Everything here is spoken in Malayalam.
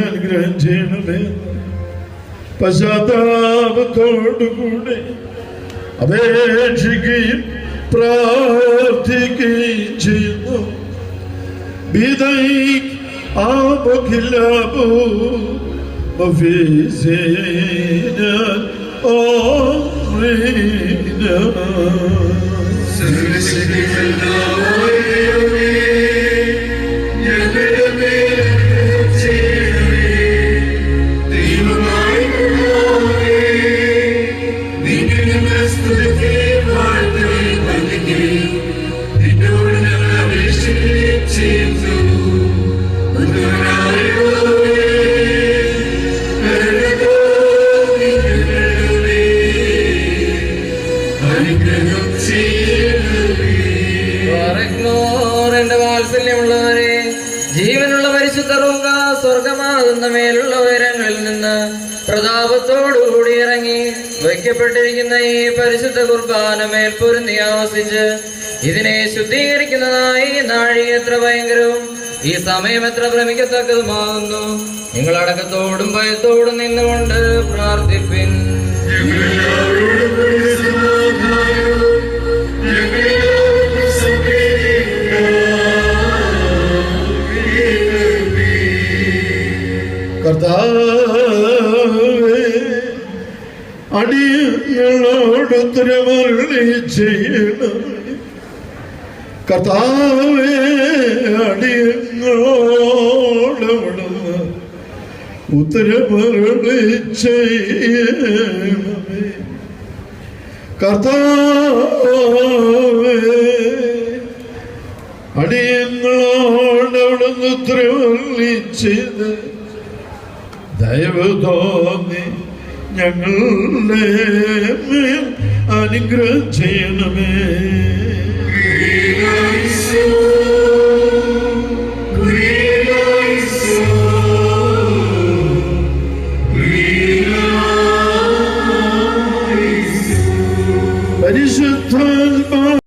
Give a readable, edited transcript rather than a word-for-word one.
അനുഗ്രഹം ചെയ്യണമേ. പശ്ചാത്താപത്തോടുകൂടെ അപേക്ഷിക്കുകയും പ്രാർത്ഥിക്കുകയും ചെയ്യുന്നു. ബിദൈക് ആബഖിലാബു മഫീസിന ഓറിന ജീവനുള്ള പരിശുദ്ധ റൂഹ സ്വർഗമാകുന്ന മേലുള്ള ഉയരങ്ങളിൽ നിന്ന് പ്രതാപത്തോടുകൂടി ഇറങ്ങി വയ്ക്കപ്പെട്ടിരിക്കുന്ന ഈ പരിശുദ്ധ കുർബാന മേൽ പൊരുന്നി ആവസിച്ച് ഇതിനെ ശുദ്ധീകരിക്കുന്നതായി നാഴിക എത്ര ഭയങ്കരവും ഈ സമയം എത്ര ഭ്രമിക്കത്തക്കതുമാകുന്നു. നിങ്ങൾ അടക്കത്തോടും ഭയത്തോടും നിന്നുകൊണ്ട് പ്രാർത്ഥിപ്പിൻ. കർത്താവേ, അടിയങ്ങളോട് ഉത്തരമരുളി ചെയ്യണം. കർത്താവേ, അടിയങ്ങളോട് ഉത്തരമരുളി ചെയ്യണമേ. കർത്താവേ, അടിയങ്ങളോട് അവിടുന്ന് ഉത്തരമരുളി ചെയ്ത് ദയവ് തോന്നി ഞങ്ങളുടെ മേൽ അനുഗ്രഹം ചെയ്യണമേ.